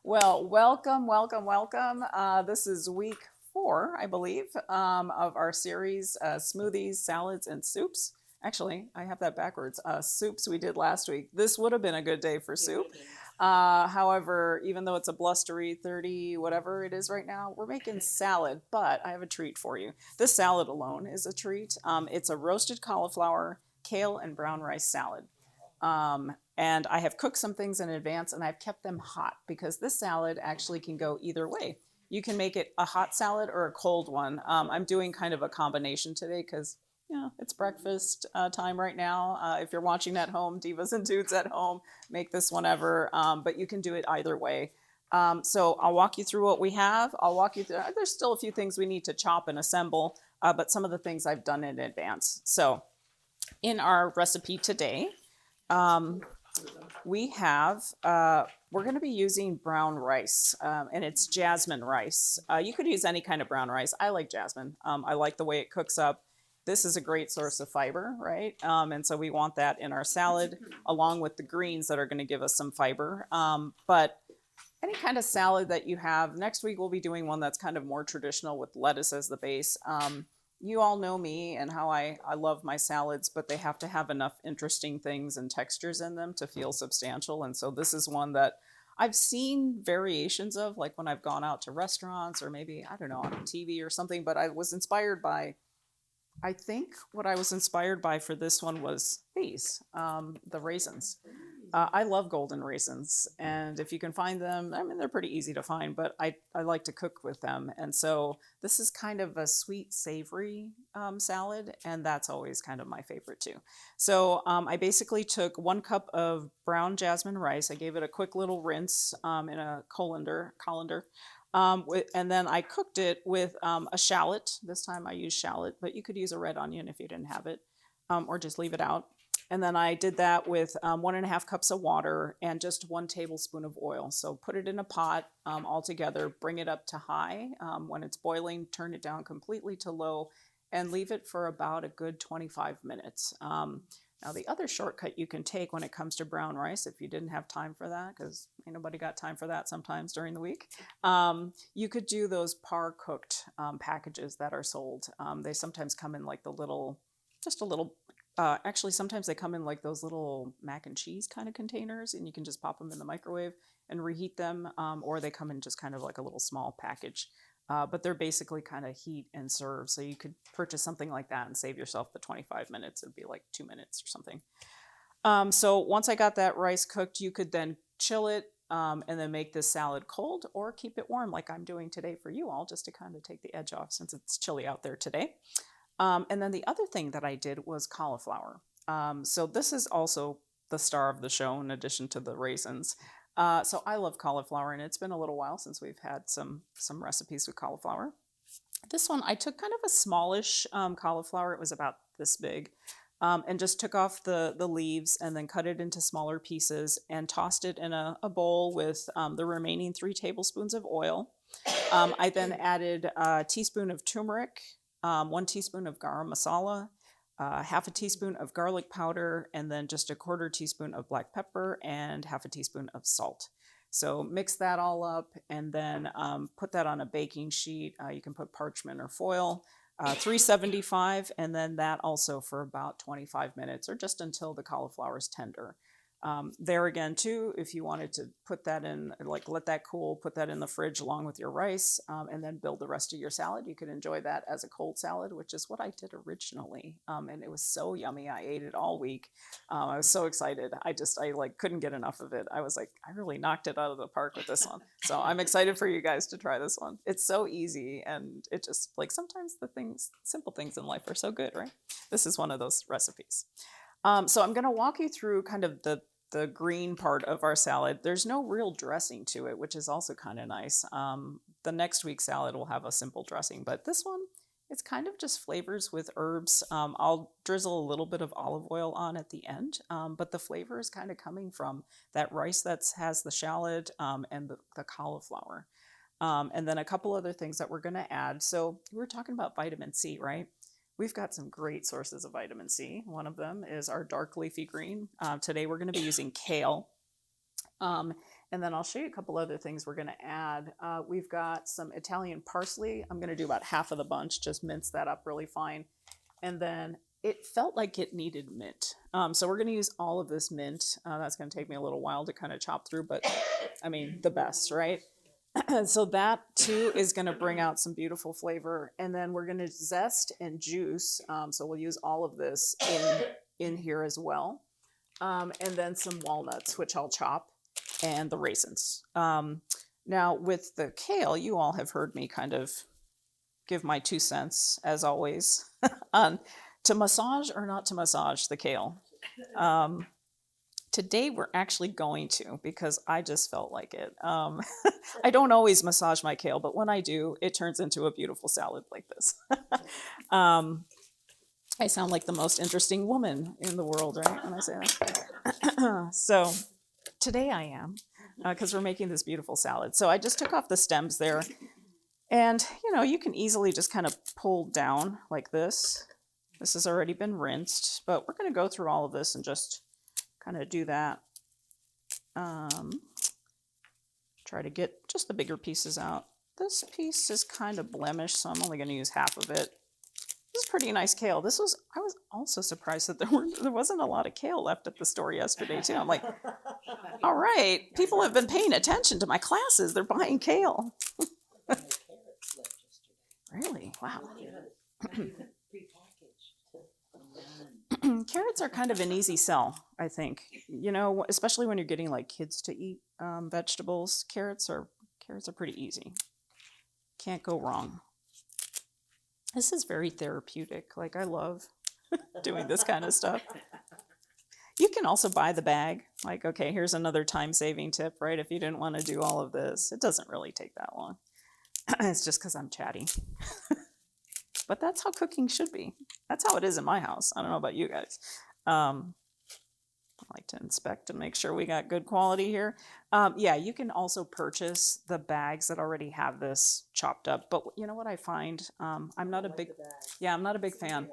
Well, welcome. This is week 4, I believe, of our series, Smoothies, Salads, and Soups. Actually, I have that backwards. Soups we did last week. This would have been a good day for soup. However, even though it's a blustery 30, whatever it is right now, we're making salad, but I have a treat for you. This salad alone is a treat. It's a roasted cauliflower, kale, and brown rice salad. And I have cooked some things in advance and I've kept them hot because this salad actually can go either way. You can make it a hot salad or a cold one. I'm doing kind of a combination today because it's breakfast time right now. If you're watching at home, divas and dudes at home, make this whenever, but you can do it either way. So I'll walk you through what we have. I'll walk you through, there's still a few things we need to chop and assemble, but some of the things I've done in advance. So in our recipe today, um, we're going to be using brown rice, and it's jasmine rice. You could use any kind of brown rice. I like jasmine. I like the way it cooks up. This is a great source of fiber, right? And so we want that in our salad along with the greens that are going to give us some fiber. But any kind of salad that you have. Next week, we'll be doing one that's kind of more traditional with lettuce as the base. You all know me and how I love my salads, but they have to have enough interesting things and textures in them to feel substantial. And so this is one that I've seen variations of, like when I've gone out to restaurants or maybe, I don't know, on TV or something, but I think what I was inspired by for this one was these, the raisins. I love golden raisins, and if you can find them, I mean, they're pretty easy to find, but I like to cook with them. And so this is kind of a sweet, savory salad, and that's always kind of my favorite too. So I basically took 1 cup of brown jasmine rice. I gave it a quick little rinse in a colander. And then I cooked it with a shallot. This time I used shallot, but you could use a red onion if you didn't have it, or just leave it out. And then I did that with 1.5 cups of water and just 1 tablespoon of oil. So put it in a pot all together, bring it up to high. When it's boiling, turn it down completely to low and leave it for about a good 25 minutes. Now, the other shortcut you can take when it comes to brown rice, if you didn't have time for that, because ain't nobody got time for that sometimes during the week, you could do those par cooked packages that are sold. They sometimes come in like just a little actually, sometimes they come in like those little mac and cheese kind of containers, and you can just pop them in the microwave and reheat them, or they come in just kind of like a little small package. But they're basically kind of heat and serve. So you could purchase something like that and save yourself the 25 minutes. It'd be like 2 minutes or something. So once I got that rice cooked, you could then chill it and then make this salad cold or keep it warm like I'm doing today for you all, just to kind of take the edge off since it's chilly out there today. And then the other thing that I did was cauliflower. So this is also the star of the show in addition to the raisins. So I love cauliflower, and it's been a little while since we've had some recipes with cauliflower. This one I took kind of a smallish cauliflower. It was about this big, and just took off the leaves and then cut it into smaller pieces and tossed it in a bowl with the remaining 3 tablespoons of oil. I then added a teaspoon of turmeric, 1 teaspoon of garam masala, half a teaspoon of garlic powder, and then just a 1/4 teaspoon of black pepper and half a teaspoon of salt. So mix that all up and then put that on a baking sheet. You can put parchment or foil, 375, and then that also for about 25 minutes or just until the cauliflower is tender. There again, too, if you wanted to put that in, like let that cool, put that in the fridge along with your rice, and then build the rest of your salad. You could enjoy that as a cold salad, which is what I did originally. And it was so yummy. I ate it all week. I was so excited. I like couldn't get enough of it. I was like, I really knocked it out of the park with this one. So I'm excited for you guys to try this one. It's so easy, and it just like sometimes simple things in life are so good, right? This is one of those recipes. So I'm going to walk you through kind of the green part of our salad. There's no real dressing to it, which is also kind of nice. The next week's salad will have a simple dressing, but this one, it's kind of just flavors with herbs. I'll drizzle a little bit of olive oil on at the end, but the flavor is kind of coming from that rice that has the shallot and the cauliflower. And then a couple other things that we're going to add. So we were talking about vitamin C, right? We've got some great sources of vitamin C. One of them is our dark leafy green. Today we're going to be using kale. And then I'll show you a couple other things we're going to add. We've got some Italian parsley. I'm going to do about half of the bunch, just mince that up really fine. And then it felt like it needed mint. So we're going to use all of this mint. That's going to take me a little while to kind of chop through, but I mean, the best, right? So that too is going to bring out some beautiful flavor. And then we're going to zest and juice. So we'll use all of this in here as well. And then some walnuts, which I'll chop, and the raisins. Now with the kale, you all have heard me kind of give my 2 cents, as always, on to massage or not to massage the kale. Today we're actually going to, because I just felt like it. I don't always massage my kale, but when I do, it turns into a beautiful salad like this. I sound like the most interesting woman in the world, right, when I say that? So today I am, because we're making this beautiful salad. So I just took off the stems there. And, you know, you can easily just kind of pull down like this. This has already been rinsed, but we're going to go through all of this and just kind of do that. Try to get just the bigger pieces out. This piece is kind of blemished, so I'm only going to use half of it. This is pretty nice kale. I was also surprised that there wasn't a lot of kale left at the store yesterday too. I'm like, all right, people have been paying attention to my classes. They're buying kale. Really? Wow. Carrots are kind of an easy sell, I think. You know, especially when you're getting like kids to eat vegetables. Carrots are pretty easy. Can't go wrong. This is very therapeutic. Like, I love doing this kind of stuff. You can also buy the bag. Like, okay, here's another time-saving tip, right? If you didn't want to do all of this, it doesn't really take that long. It's just because I'm chatty. But that's how cooking should be. That's how it is in my house. I don't know about you guys. I like to inspect and make sure we got good quality here. Yeah, you can also purchase the bags that already have this chopped up. But you know what I find? I'm not a big fan.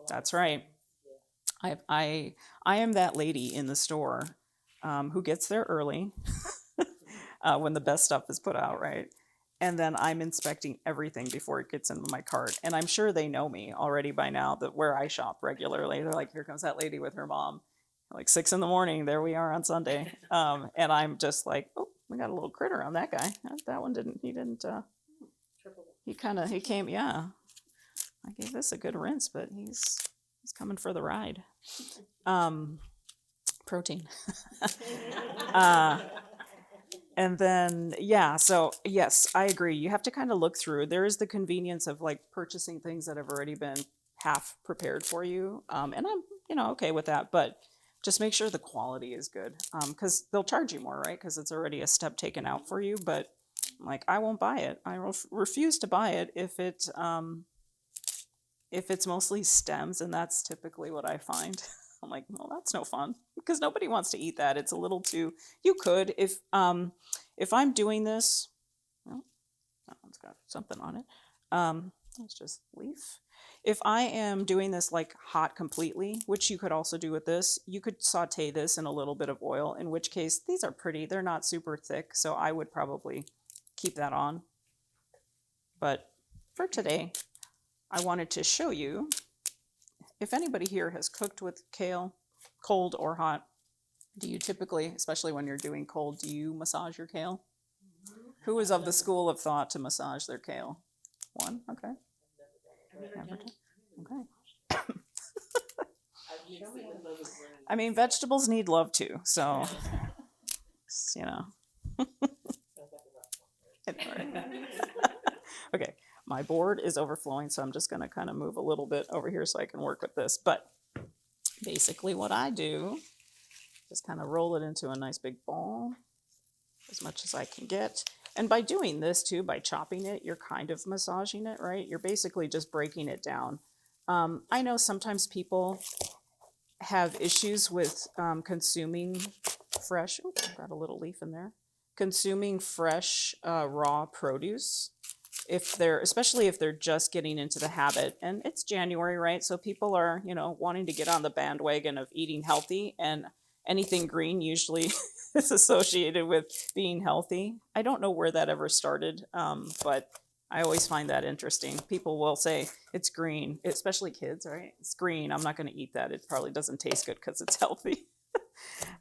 That's right. I am that lady in the store who gets there early when the best stuff is put out, right? And then I'm inspecting everything before it gets into my cart. And I'm sure they know me already by now, that where I shop regularly. They're like, here comes that lady with her mom. Like 6 a.m, there we are on Sunday. And I'm just like, oh, we got a little critter on that guy. That one he came, yeah. I gave this a good rinse, but he's coming for the ride. Protein. And then, yeah, so yes, I agree. You have to kind of look through. There is the convenience of like purchasing things that have already been half prepared for you. And I'm, okay with that, but just make sure the quality is good. Because they'll charge you more, right? Because it's already a step taken out for you. But like, I won't buy it. I refuse to buy it if it's mostly stems, and that's typically what I find. I'm like, well, that's no fun, because nobody wants to eat that. It's a little too. You could, if I'm doing this. Well, that one's got something on it. Let's just leaf. If I am doing this like hot completely, which you could also do with this, you could saute this in a little bit of oil. In which case, these are pretty. They're not super thick, so I would probably keep that on. But for today, I wanted to show you. If anybody here has cooked with kale, cold or hot, do you typically, especially when you're doing cold, do you massage your kale? Who is of the school of thought to massage their kale? One? Okay. Never done. Okay. I mean, vegetables need love too, so, Okay. My board is overflowing, so I'm just going to kind of move a little bit over here so I can work with this. But basically what I do, just kind of roll it into a nice big ball, as much as I can get. And by doing this too, by chopping it, you're kind of massaging it, right? You're basically just breaking it down. I know sometimes people have issues with consuming fresh, got a little leaf in there, consuming fresh raw produce. Especially if they're just getting into the habit, and it's January, right? So people are, wanting to get on the bandwagon of eating healthy, and anything green usually is associated with being healthy. I don't know where that ever started, but I always find that interesting. People will say it's green, especially kids, right? It's green. I'm not going to eat that. It probably doesn't taste good because it's healthy.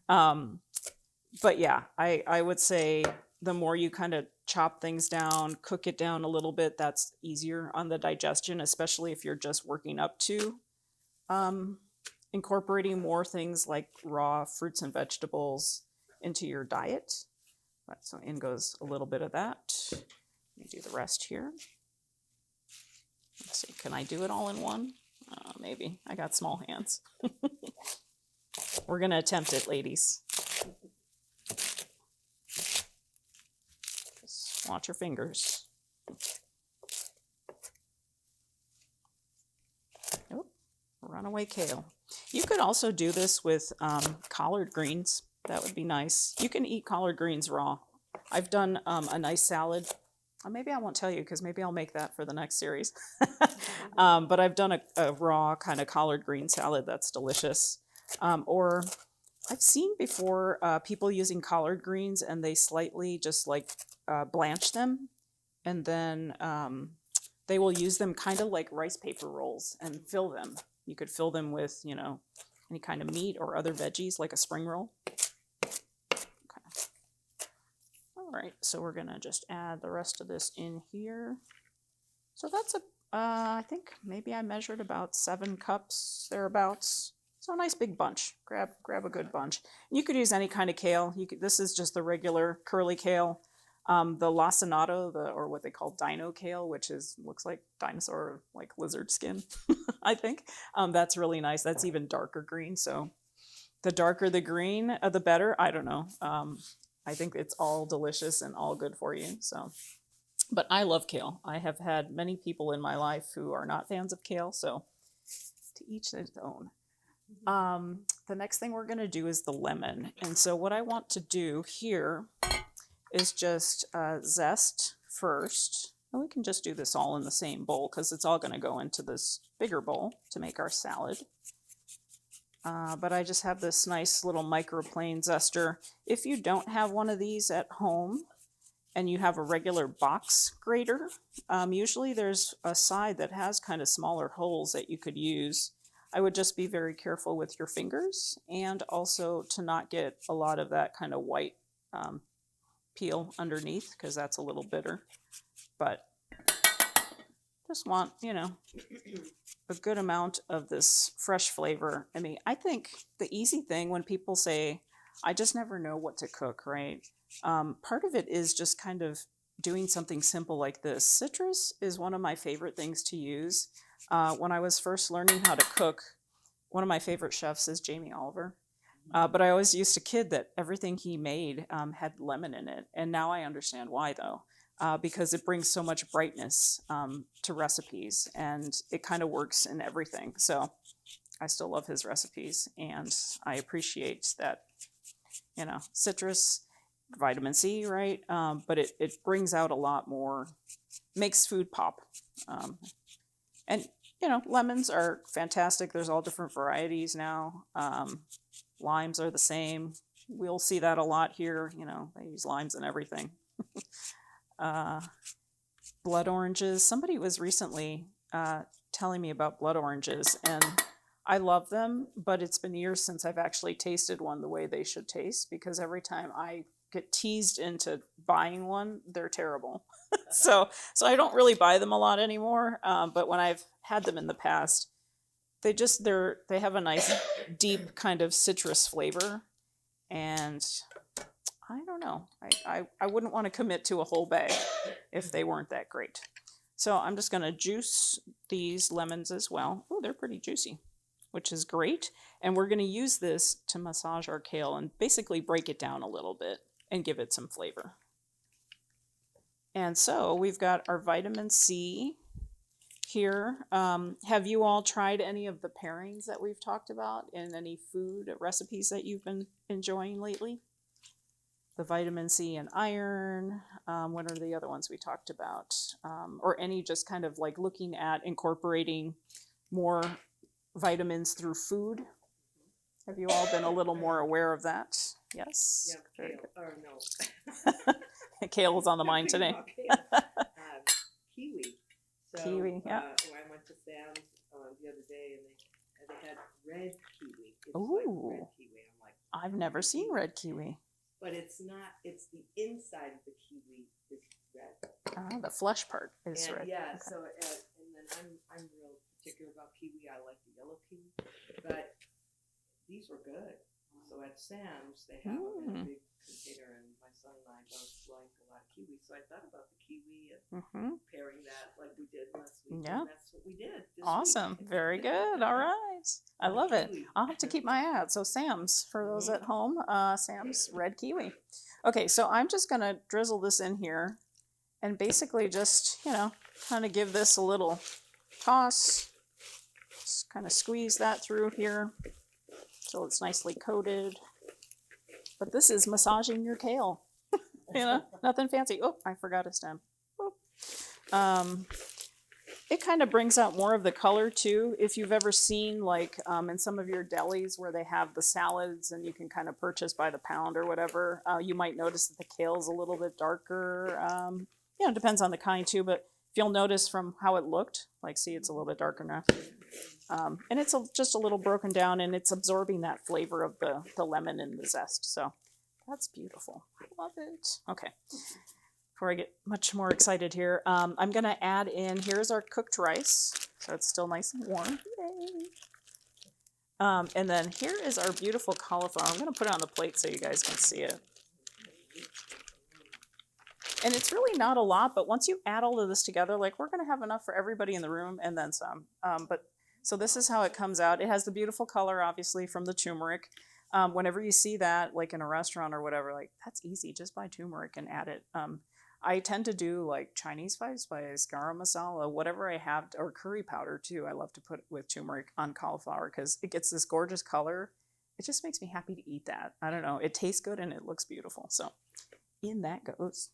But yeah, I would say the more you kind of chop things down, cook it down a little bit, that's easier on the digestion, especially if you're just working up to incorporating more things like raw fruits and vegetables into your diet. So in goes a little bit of that. Let me do the rest here. Let's see, can I do it all in one? Maybe. I got small hands. We're going to attempt it, ladies. Just watch your fingers. Oh, runaway kale. You could also do this with collard greens. That would be nice. You can eat collard greens raw. I've done a nice salad. Maybe I won't tell you because maybe I'll make that for the next series. But I've done a raw kind of collard green salad that's delicious. Or I've seen before people using collard greens and they slightly just like blanch them. And then they will use them kind of like rice paper rolls and fill them. You could fill them with, any kind of meat or other veggies like a spring roll. All right, so we're gonna just add the rest of this in here. So that's I think maybe I measured about 7 cups thereabouts. So a nice big bunch. Grab a good bunch. And you could use any kind of kale. This is just the regular curly kale. The lacinato, or what they call dino kale, which looks like dinosaur, like lizard skin, I think. That's really nice. That's even darker green. So the darker the green, the better. I don't know. I think it's all delicious and all good for you. So, but I love kale. I have had many people in my life who are not fans of kale. So to each their own. The next thing we're going to do is the lemon. And so what I want to do here is just zest first. And we can just do this all in the same bowl because it's all going to go into this bigger bowl to make our salad. But I just have this nice little microplane zester. If you don't have one of these at home and you have a regular box grater, usually there's a side that has kind of smaller holes that you could use. I would just be very careful with your fingers and also to not get a lot of that kind of white peel underneath because that's a little bitter. But just want, a good amount of this fresh flavor. I mean, I think the easy thing when people say, I just never know what to cook, right? Part of it is just kind of doing something simple like this. Citrus is one of my favorite things to use. When I was first learning how to cook, one of my favorite chefs is Jamie Oliver. But I always used to kid that everything he made had lemon in it. And now I understand why, though. Because it brings so much brightness to recipes and it kind of works in everything. So I still love his recipes and I appreciate that, citrus, vitamin C, right? But it brings out a lot more, makes food pop. And, lemons are fantastic. There's all different varieties now. Limes are the same. We'll see that a lot here. They use limes in everything. Blood oranges. Somebody was recently telling me about blood oranges and I love them, but it's been years since I've actually tasted one the way they should taste because every time I get teased into buying one, they're terrible. so I don't really buy them a lot anymore. But when I've had them in the past, they have a nice deep kind of citrus flavor and I don't know. I wouldn't want to commit to a whole bag if they weren't that great. So I'm just going to juice these lemons as well. Oh, they're pretty juicy, which is great. And we're going to use this to massage our kale and basically break it down a little bit and give it some flavor. And so we've got our vitamin C here. Have you all tried any of the pairings that we've talked about in any food recipes that you've been enjoying lately? The vitamin C and iron, what are the other ones we talked about? Or any just kind of like looking at incorporating more vitamins through food. Have you all been a little more aware of that? Yes. Yeah, Very kale. Or no. good. Kale is on the mind today. Kiwi. So, Kiwi, yeah. I went to Sam's the other day, and they had red kiwi. It's Ooh. like red kiwi. I'm like, I've never seen red kiwi. but it's not. It's the inside of the kiwi is red. Ah, the flesh part is red. Yeah. Okay. So and then I'm real particular about kiwi. I like the yellow kiwi, but these were good. So at Sam's they have them in a big container, and my son and I both like a lot of kiwi. So I thought about the kiwi and pairing that like we did last week. Yeah, and that's what we did. Awesome. Very good. All right. I love it. I'll have to keep my eye out. So Sam's, for those at home, Sam's red kiwi. Okay, so I'm just going to drizzle this in here and basically just, kind of give this a little toss. Just kind of squeeze that through here so it's nicely coated. But this is massaging your kale. Nothing fancy. Oh, I forgot a stem. It kind of brings out more of the color too. If you've ever seen like in some of your delis where they have the salads and you can kind of purchase by the pound or whatever, you might notice that the kale's a little bit darker. It depends on the kind too, but if you'll notice from how it looked, like see it's a little bit darker now. And it's just a little broken down and it's absorbing that flavor of the lemon and the zest. So that's beautiful. I love it. Okay. Before I get much more excited here, I'm going to add in, here's our cooked rice. So it's still nice and warm. Yay. And then here is our beautiful cauliflower. I'm going to put it on the plate so you guys can see it. And it's really not a lot, but once you add all of this together, like we're going to have enough for everybody in the room and then some. So this is how it comes out. It has the beautiful color, obviously, from the turmeric. Whenever you see that, like in a restaurant or whatever, like that's easy. Just buy turmeric and add it. I tend to do like Chinese 5-spice, garam masala, whatever I have, or curry powder too. I love to put with turmeric on cauliflower because it gets this gorgeous color. It just makes me happy to eat that. I don't know. It tastes good and it looks beautiful. So in that goes.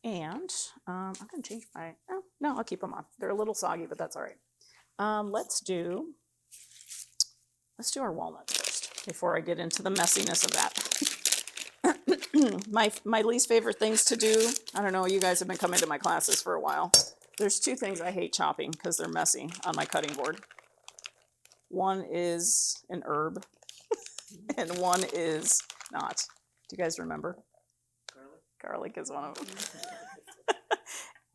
And I'm going to change my, no, I'll keep them on. They're a little soggy, but that's all right. Let's do our walnut first before I get into the messiness of that. My least favorite things to do, I don't know, you guys have been coming to my classes for a while. There's two things I hate chopping because they're messy on my cutting board. One is an herb and one is not. Do you guys remember? Garlic is one of them.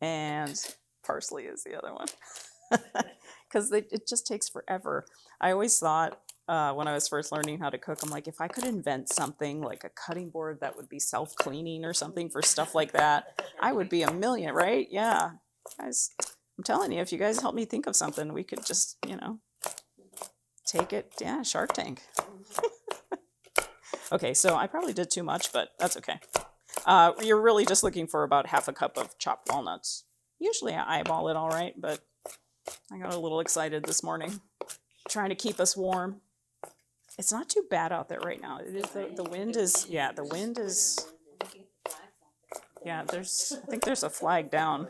And parsley is the other one. Because it just takes forever. I always thought when I was first learning how to cook, I'm like, if I could invent something like a cutting board that would be self-cleaning or something for stuff like that, I would be a million, right? Yeah. Guys, I'm telling you, if you guys help me think of something, we could just, take it. Yeah, Shark Tank. Okay, so I probably did too much, but that's okay. You're really just looking for about half a cup of chopped walnuts. Usually I eyeball it all right, but I got a little excited this morning, trying to keep us warm. It's not too bad out there right now. It is the wind is, the wind is, I think there's a flag down.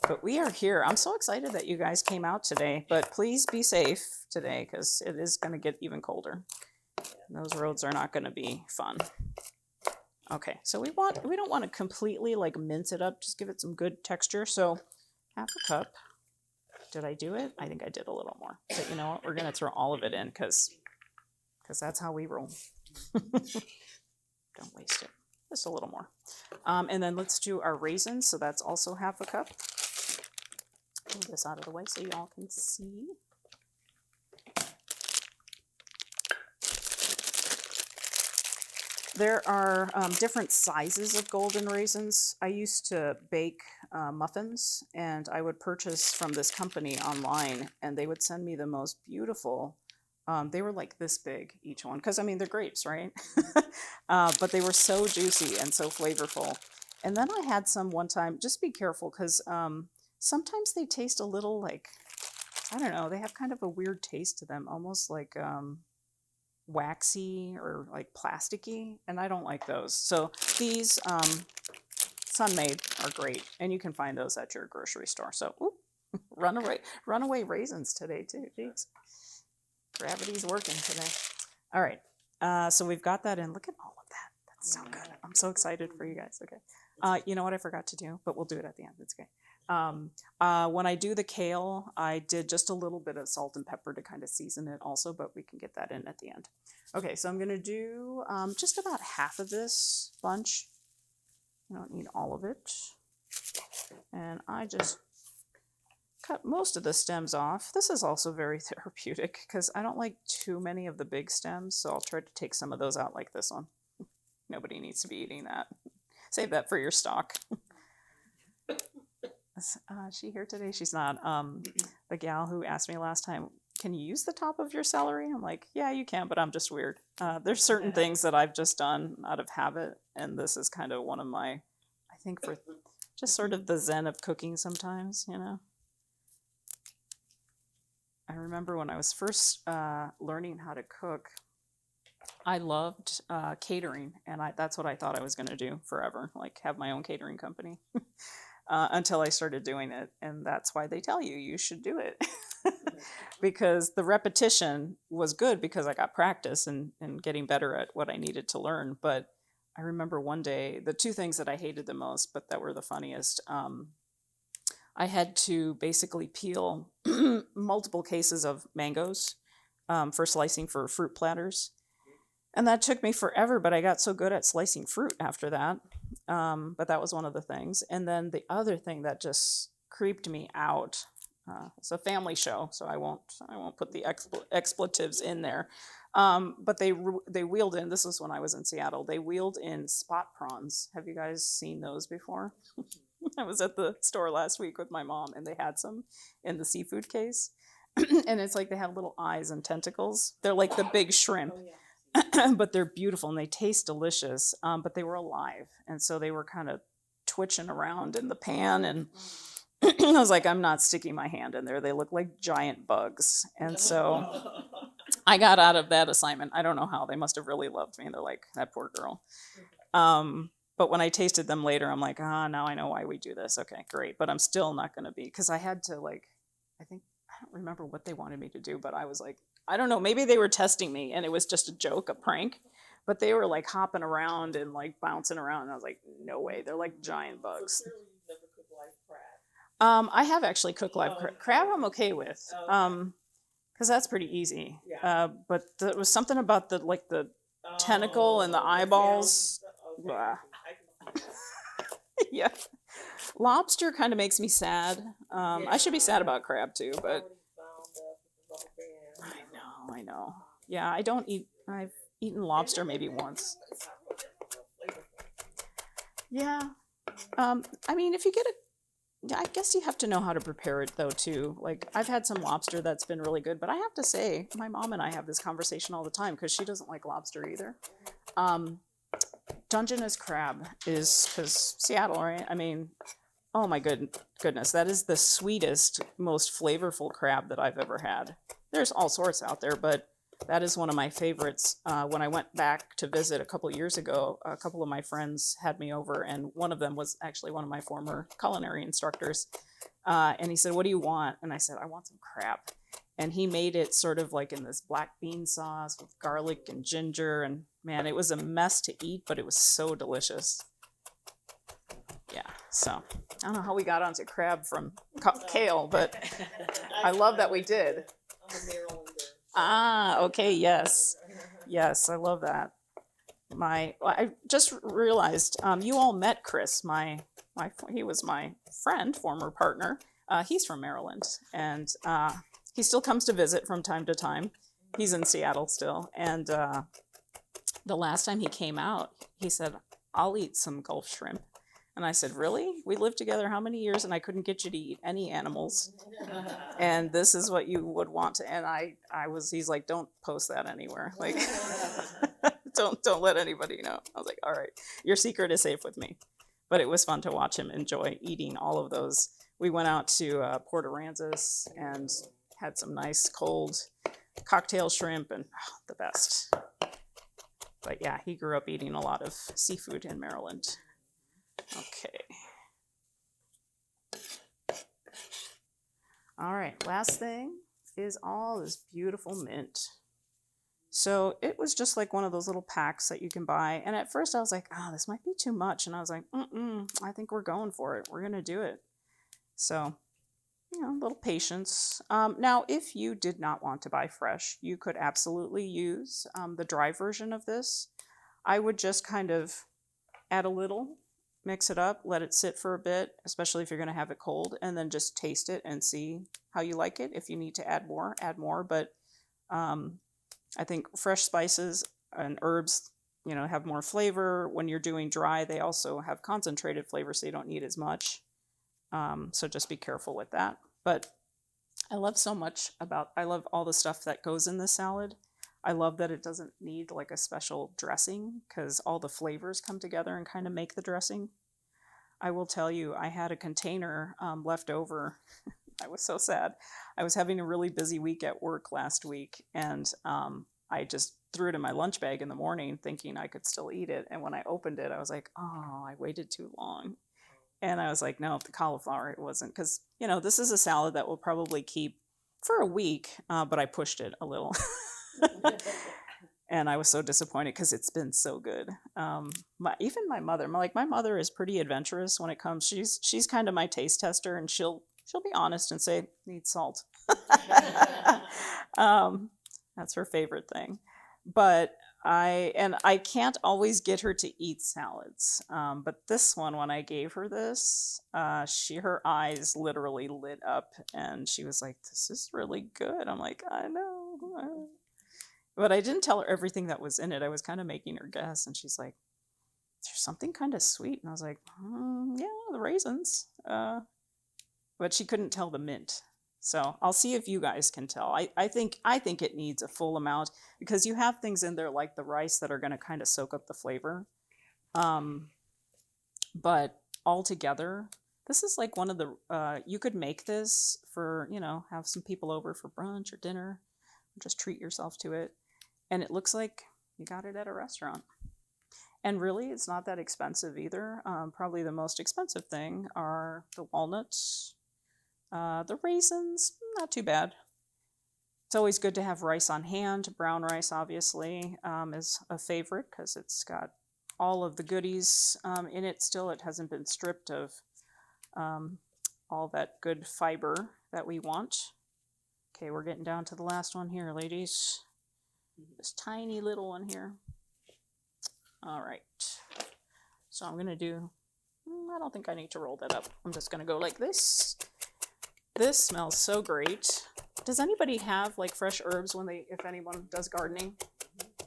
But we are here. I'm so excited that you guys came out today, but please be safe today because it is going to get even colder. And those roads are not going to be fun. Okay, so we don't want to completely like mince it up, just give it some good texture. So half a cup. Did I do it? I think I did a little more. But you know what? We're going to throw all of it in because that's how we roll. Don't waste it. Just a little more. And then let's do our raisins. So that's also half a cup. Move this out of the way so you all can see. There are different sizes of golden raisins. I used to bake muffins, and I would purchase from this company online, and they would send me the most beautiful. They were like this big, each one, because, I mean, they're grapes, right? But they were so juicy and so flavorful. And then I had some one time, just be careful, because sometimes they taste a little like, I don't know, they have kind of a weird taste to them, almost like waxy or like plasticky, and I don't like those. So these Sun-Maid are great, and you can find those at your grocery store. So runaway raisins today too. Jeez, gravity's working today. All right, So we've got that in. Look at all of that. That's so good. I'm so excited for you guys. Okay. You know what I forgot to do, but we'll do it at the end. It's okay. When I do the kale, I did just a little bit of salt and pepper to kind of season it also, but we can get that in at the end. Okay, so I'm going to do just about half of this bunch. I don't need all of it. And I just cut most of the stems off. This is also very therapeutic because I don't like too many of the big stems, so I'll try to take some of those out like this one. Nobody needs to be eating that. Save that for your stock. Is she here today? She's not. The gal who asked me last time, can you use the top of your celery? I'm like, yeah, you can, but I'm just weird. There's certain things that I've just done out of habit, and this is kind of one of my, I think, for just sort of the zen of cooking sometimes, you know. I remember when I was first learning how to cook, I loved catering, and that's what I thought I was going to do forever, like have my own catering company. Until I started doing it, and that's why they tell you should do it. Because the repetition was good because I got practice and getting better at what I needed to learn. But I remember one day, the two things that I hated the most, but that were the funniest, I had to basically peel multiple cases of mangoes for slicing for fruit platters. And that took me forever, but I got so good at slicing fruit after that. But that was one of the things. And then the other thing that just creeped me out, it's a family show, so I won't put the expletives in there. But they wheeled in, this was when I was in Seattle, they wheeled in spot prawns. Have you guys seen those before? I was at the store last week with my mom, and they had some in the seafood case. And it's like they have little eyes and tentacles. They're like the big shrimp. Oh, yeah. But they're beautiful and they taste delicious. But they were alive, and so they were kind of twitching around in the pan, and I was like, I'm not sticking my hand in there. They look like giant bugs. And so I got out of that assignment. I don't know how. They must have really loved me. They're like, that poor girl. But when I tasted them later, I'm like, now I know why we do this. Okay, great. But I'm still not going to be, because I had to, like, I don't remember what they wanted me to do, but I was like, I don't know, maybe they were testing me and it was just a joke, a prank, but they were like hopping around and like bouncing around. And I was like, no way. They're like giant bugs. So clearly you've never cooked live crab. I have actually cooked live crab. I'm okay with, because that's pretty easy. Yeah. But there was something about the tentacle and the eyeballs. Okay. I can Yeah. Lobster kind of makes me sad. I should be sad about crab too, but I know. Yeah, I don't eat. I've eaten lobster maybe once. Yeah. I mean, if you get I guess you have to know how to prepare it though too. Like I've had some lobster that's been really good, but I have to say, my mom and I have this conversation all the time because she doesn't like lobster either. Dungeness crab is, because Seattle, right? I mean, oh my goodness, that is the sweetest, most flavorful crab that I've ever had. There's all sorts out there, but that is one of my favorites. When I went back to visit a couple of years ago, a couple of my friends had me over, and one of them was actually one of my former culinary instructors. And he said, "What do you want?" And I said, "I want some crab." And he made it sort of like in this black bean sauce with garlic and ginger. And man, it was a mess to eat, but it was so delicious. Yeah, so I don't know how we got onto crab from kale, but I love that we did. I'm a Marylander. Okay, yes. Yes, I love that. I just realized you all met Chris, he was my friend, former partner. He's from Maryland, and he still comes to visit from time to time. He's in Seattle still, and the last time he came out, he said, "I'll eat some Gulf shrimp." And I said, "Really? We lived together how many years and I couldn't get you to eat any animals? And this is what you would want to." And he's like, "Don't post that anywhere. Like, don't let anybody know." I was like, "All right, your secret is safe with me." But it was fun to watch him enjoy eating all of those. We went out to Port Aransas and had some nice cold cocktail shrimp, and the best. But yeah, he grew up eating a lot of seafood in Maryland. Okay. All right, last thing is all this beautiful mint. So it was just like one of those little packs that you can buy. And at first I was like, oh, this might be too much. And I was like, I think we're going for it. We're going to do it. So, a little patience. Now, if you did not want to buy fresh, you could absolutely use the dry version of this. I would just kind of add a little, mix it up, let it sit for a bit, especially if you're going to have it cold, and then just taste it and see how you like it. If you need to add more, add more. But I think fresh spices and herbs, have more flavor. When you're doing dry, they also have concentrated flavor, so you don't need as much. So just be careful with that. But I love all the stuff that goes in the salad. I love that it doesn't need like a special dressing because all the flavors come together and kind of make the dressing. I will tell you, I had a container left over. I was so sad. I was having a really busy week at work last week, and I just threw it in my lunch bag in the morning thinking I could still eat it. And when I opened it, I was like, oh, I waited too long. And I was like, no, the cauliflower, it wasn't. Because, this is a salad that will probably keep for a week, but I pushed it a little. And I was so disappointed because it's been so good. Even my mother, my mother is pretty adventurous when it comes. She's kind of my taste tester, and she'll be honest and say, need salt. That's her favorite thing. But I can't always get her to eat salads. But this one, when I gave her this, her eyes literally lit up, and she was like, this is really good. I'm like, I know. But I didn't tell her everything that was in it. I was kind of making her guess, and she's like, there's something kind of sweet. And I was like, yeah, the raisins. But she couldn't tell the mint. So I'll see if you guys can tell. I think it needs a full amount because you have things in there like the rice that are going to kind of soak up the flavor. But altogether, this is like one of the, you could make this for, have some people over for brunch or dinner. Or just treat yourself to it. And it looks like you got it at a restaurant. And really, it's not that expensive either. Probably the most expensive thing are the walnuts. The raisins, not too bad. It's always good to have rice on hand. Brown rice, obviously, is a favorite because it's got all of the goodies in it still. It hasn't been stripped of all that good fiber that we want. Okay, we're getting down to the last one here, ladies. This tiny little one here. All right. So I'm going to do, I don't think I need to roll that up. I'm just going to go like this. This smells so great. Does anybody have like fresh herbs if anyone does gardening?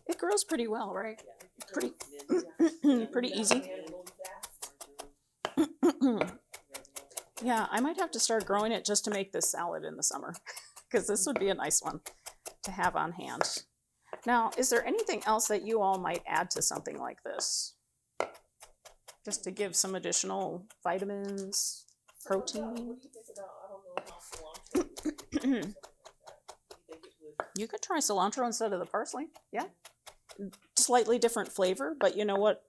It grows pretty well, right? Pretty easy. Yeah, I might have to start growing it just to make this salad in the summer because this would be a nice one to have on hand. Now, is there anything else that you all might add to something like this? Just to give some additional vitamins, protein? What do you think about, I don't know, cilantro? You could try cilantro instead of the parsley. Yeah. Slightly different flavor, but you know what?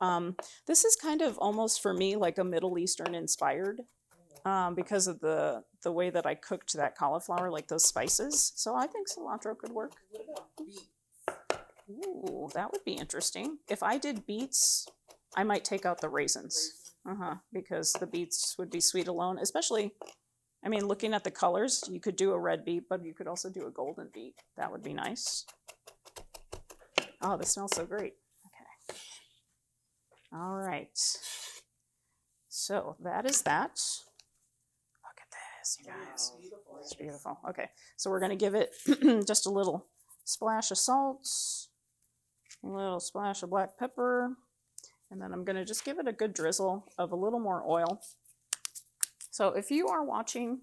This is kind of almost for me like a Middle Eastern inspired because of the way that I cooked that cauliflower, like those spices. So I think cilantro could work. What about beets? Ooh, that would be interesting. If I did beets, I might take out the raisins. Because the beets would be sweet alone, especially, looking at the colors, you could do a red beet, but you could also do a golden beet. That would be nice. Oh, this smells so great. Okay. All right. So that is that. Look at this, you guys. It's beautiful. Okay. So we're going to give it just a little splash of salt, a little splash of black pepper, and then I'm going to just give it a good drizzle of a little more oil. So if you are watching,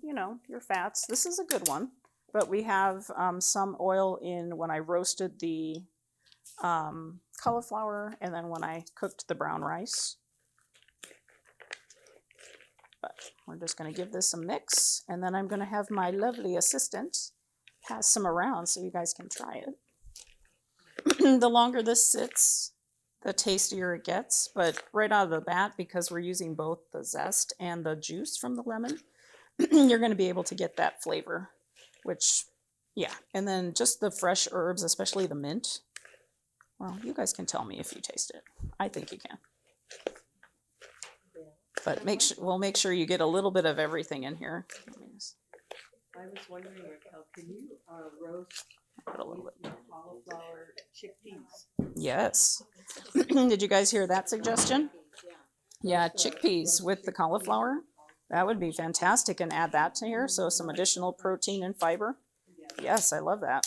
your fats, this is a good one. But we have some oil in when I roasted the cauliflower and then when I cooked the brown rice. But we're just going to give this a mix, and then I'm going to have my lovely assistant pass some around so you guys can try it. The longer this sits, the tastier it gets, but right out of the bat, because we're using both the zest and the juice from the lemon, you're going to be able to get that flavor, which, yeah. And then just the fresh herbs, especially the mint, Well, you guys can tell me if you taste it. I think you can. But we'll make sure you get a little bit of everything in here. I was wondering, Raquel, can you roast Put a little bit. cauliflower chickpeas? Yes. Did you guys hear that suggestion? Yeah, chickpeas with the cauliflower. That would be fantastic, and add that to here, so some additional protein and fiber. Yes, I love that.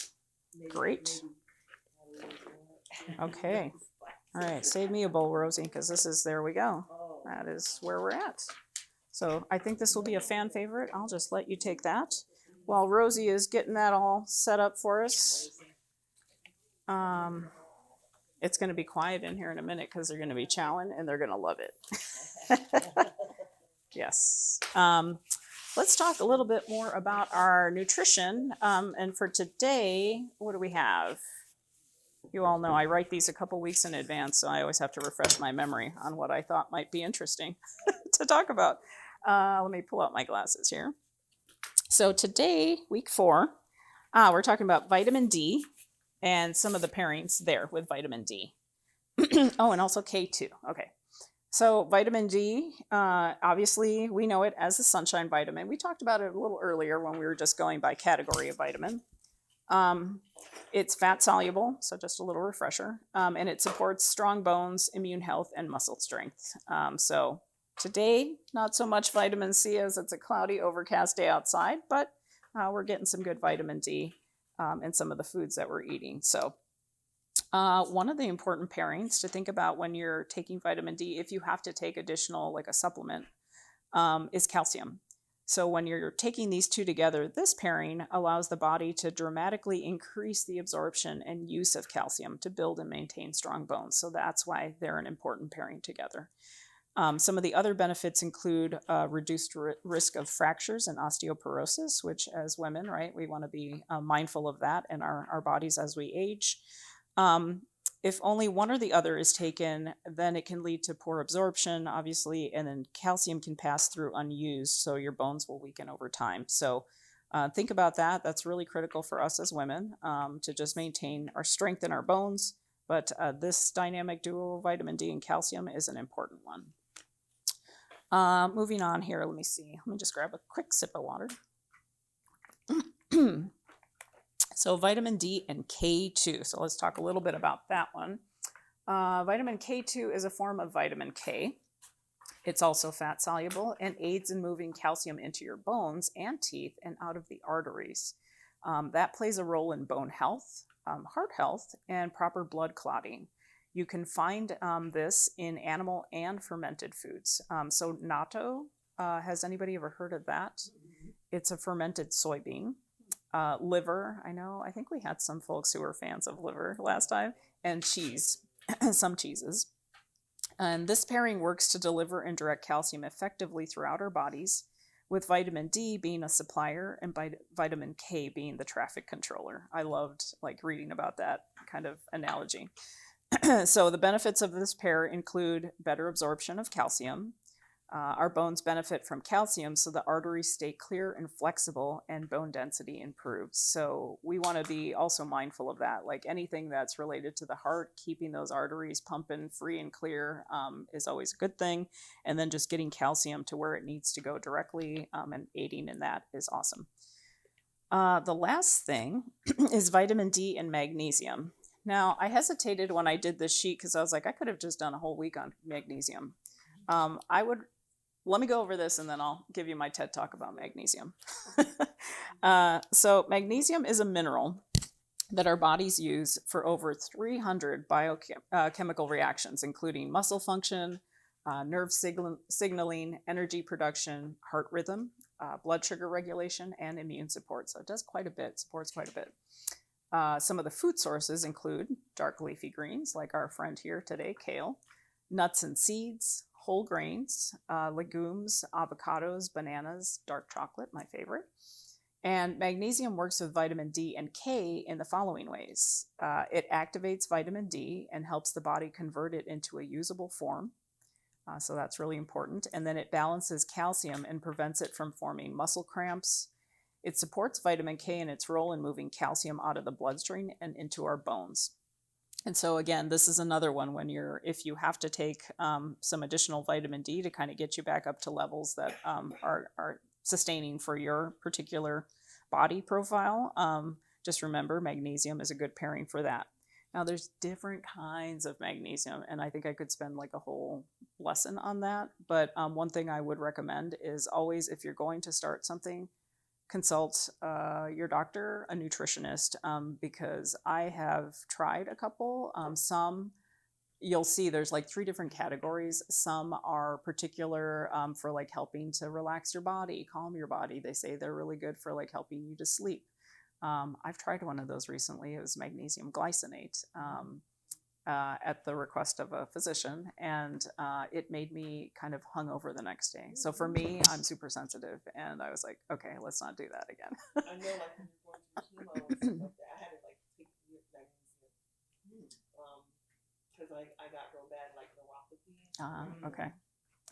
Great. Okay. All right, save me a bowl, Rosie, because there we go. That is where we're at. So I think this will be a fan favorite. I'll just let you take that while Rosie is getting that all set up for us. It's going to be quiet in here in a minute because they're going to be chowing and they're going to love it. Yes. Let's talk a little bit more about our nutrition. And for today, what do we have? You all know I write these a couple weeks in advance, so I always have to refresh my memory on what I thought might be interesting to talk about. Let me pull out my glasses here. So today, week 4, we're talking about vitamin D and some of the pairings there with vitamin D. Oh, and also K2. Okay. So vitamin D, obviously we know it as the sunshine vitamin. We talked about it a little earlier when we were just going by category of vitamin. It's fat soluble, so just a little refresher, and it supports strong bones, immune health, and muscle strength. So today, not so much vitamin C as it's a cloudy, overcast day outside, but we're getting some good vitamin D in some of the foods that we're eating. So one of the important pairings to think about when you're taking vitamin D, if you have to take additional, like a supplement, is calcium. So when you're taking these two together, this pairing allows the body to dramatically increase the absorption and use of calcium to build and maintain strong bones. So that's why they're an important pairing together. Some of the other benefits include reduced risk of fractures and osteoporosis, which as women, right, we want to be mindful of that in our bodies as we age. If only one or the other is taken, then it can lead to poor absorption, obviously, and then calcium can pass through unused, so your bones will weaken over time. So think about that. That's really critical for us as women to just maintain our strength in our bones. But this dynamic duo, vitamin D and calcium, is an important one. Moving on here, let me see. Let me just grab a quick sip of water. So vitamin D and K2. So let's talk a little bit about that one. Vitamin K2 is a form of vitamin K. It's also fat soluble and aids in moving calcium into your bones and teeth and out of the arteries. That plays a role in bone health, heart health, and proper blood clotting. You can find this in animal and fermented foods. So natto, has anybody ever heard of that? It's a fermented soybean. Liver, I think we had some folks who were fans of liver last time, and cheese, some cheeses. And this pairing works to deliver and direct calcium effectively throughout our bodies, with vitamin D being a supplier and vitamin K being the traffic controller. I loved reading about that kind of analogy. So the benefits of this pair include better absorption of calcium. Our bones benefit from calcium, so the arteries stay clear and flexible and bone density improves. So we want to be also mindful of that. Like anything that's related to the heart, keeping those arteries pumping free and clear is always a good thing. And then just getting calcium to where it needs to go directly and aiding in that is awesome. The last thing is vitamin D and magnesium. Now, I hesitated when I did this sheet because I was like, I could have just done a whole week on magnesium. Let me go over this and then I'll give you my TED Talk about magnesium. So magnesium is a mineral that our bodies use for over 300 biochemical reactions, including muscle function, nerve signaling, energy production, heart rhythm, blood sugar regulation, and immune support. So it does quite a bit, supports quite a bit. Some of the food sources include dark leafy greens, like our friend here today, kale, nuts and seeds, whole grains, legumes, avocados, bananas, dark chocolate, my favorite. And magnesium works with vitamin D and K in the following ways. It activates vitamin D and helps the body convert it into a usable form. So that's really important. And then it balances calcium and prevents it from forming muscle cramps. It supports vitamin K in its role in moving calcium out of the bloodstream and into our bones. And so again, this is another one when if you have to take some additional vitamin D to kind of get you back up to levels that are sustaining for your particular body profile, just remember magnesium is a good pairing for that. Now there's different kinds of magnesium, and I think I could spend like a whole lesson on that. But one thing I would recommend is always, if you're going to start something, consult your doctor, a nutritionist, because I have tried a couple. Some you'll see there's like 3 different categories. Some are particular for like helping to relax your body, calm your body. They say they're really good for like helping you to sleep. I've tried one of those recently. It was magnesium glycinate. At the request of a physician, and it made me kind of hungover the next day. So for me, I'm super sensitive, and I was like, okay, let's not do that again. I know, like when you're going through chemo and stuff like that, I had to like take magnesium because I got real bad like neuropathy.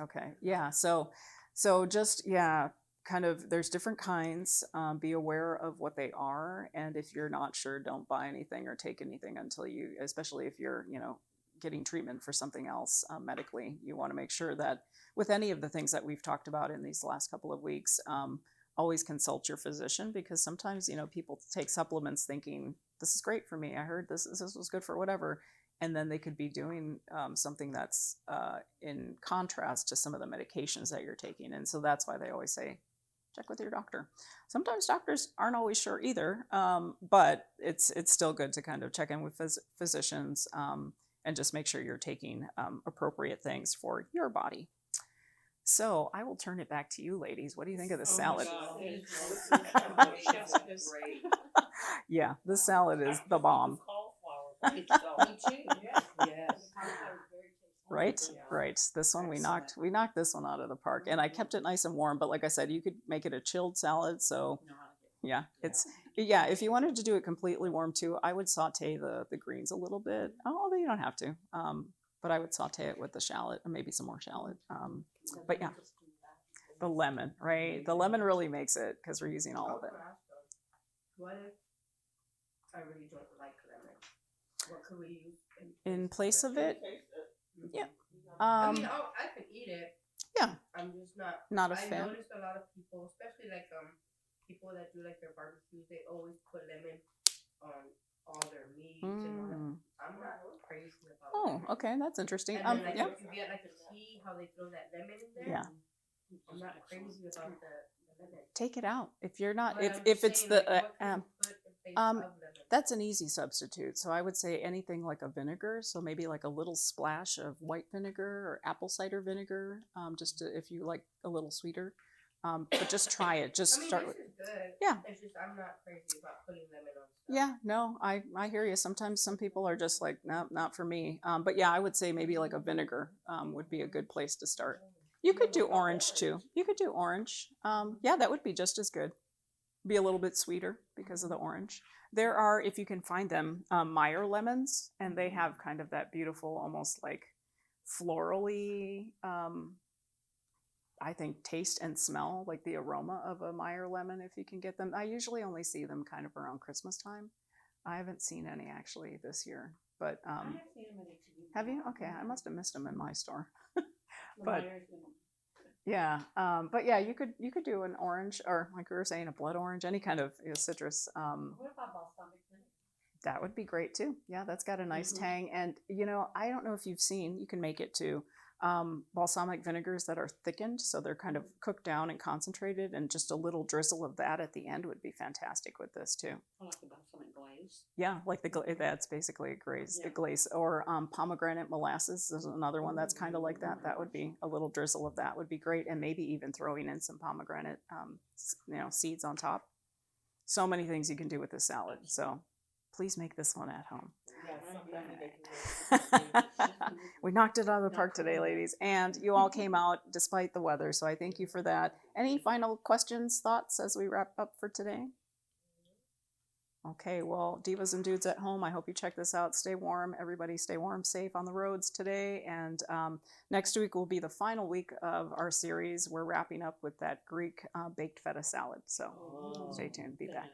Okay. Yeah. So just, yeah, kind of, there's different kinds. Be aware of what they are. And if you're not sure, don't buy anything or take anything until you, especially if you're, getting treatment for something else medically, you want to make sure that with any of the things that we've talked about in these last couple of weeks, always consult your physician, because sometimes, people take supplements thinking this is great for me. I heard this was good for whatever. And then they could be doing something that's in contrast to some of the medications that you're taking. And so that's why they always say, check with your doctor. Sometimes doctors aren't always sure either, but it's still good to kind of check in with physicians and just make sure you're taking appropriate things for your body. So I will turn it back to you, ladies. What do you think of the salad? Yeah, the salad is the bomb. Right. This one we knocked this one out of the park, and I kept it nice and warm. But like I said, you could make it a chilled salad. So yeah, if you wanted to do it completely warm too, I would saute the greens a little bit. Although you don't have to. But I would saute it with the shallot and maybe some more shallot. But yeah, the lemon, right? The lemon really makes it because we're using all of it. What if I really don't like lemon? What could we use in place of it? Yeah. I mean, I could eat it. Yeah. I'm just not a fan. I noticed a lot of people, especially like people that do like their barbecues, they always put lemon on all their meats and all that. I'm not crazy about lemon. Okay, that's interesting. And then if you get like a tea, how they throw that lemon in there. Yeah. I'm not crazy about the lemon. Take it out. If you're not, But if it's saying, the lemon? that's an easy substitute. So I would say anything like a vinegar. So maybe like a little splash of white vinegar or apple cider vinegar, if you like a little sweeter. But just try it. Just start with. This is good. Yeah. It's just I'm not crazy about putting lemon on stuff. Yeah, no, I hear you. Sometimes some people are just like, no, not for me. But yeah, I would say maybe like a vinegar would be a good place to start. You could do orange too. You could do orange. Yeah, that would be just as good. Be a little bit sweeter because of the orange. There are, if you can find them, Meyer lemons, and they have kind of that beautiful, almost like florally, I think, taste and smell, like the aroma of a Meyer lemon, if you can get them. I usually only see them kind of around Christmas time. I haven't seen any actually this year, but I have seen them in HEB. have you? Okay, I must have missed them in my store. But yeah, but yeah, you could do an orange, or like we were saying, a blood orange, any kind of citrus. What about balsamic vinegar? That would be great too. Yeah, that's got a nice tang. And I don't know if you've seen, you can make it too. Balsamic vinegars that are thickened, so they're kind of cooked down and concentrated, and just a little drizzle of that at the end would be fantastic with this too. I like the balsamic glaze. Yeah, like that's basically a glaze. Or pomegranate molasses is another one that's kind of like that. That would be a little drizzle of that would be great, and maybe even throwing in some pomegranate, seeds on top. So many things you can do with this salad. So please make this one at home. We knocked it out of the park today, ladies, and you all came out despite the weather, so I thank you for that. Any final questions, thoughts as we wrap up for today? Okay, well, divas and dudes at home, I hope you check this out. Stay warm, everybody stay warm, safe on the roads today, and next week will be the final week of our series. We're wrapping up with that Greek baked feta salad, so stay tuned, be back.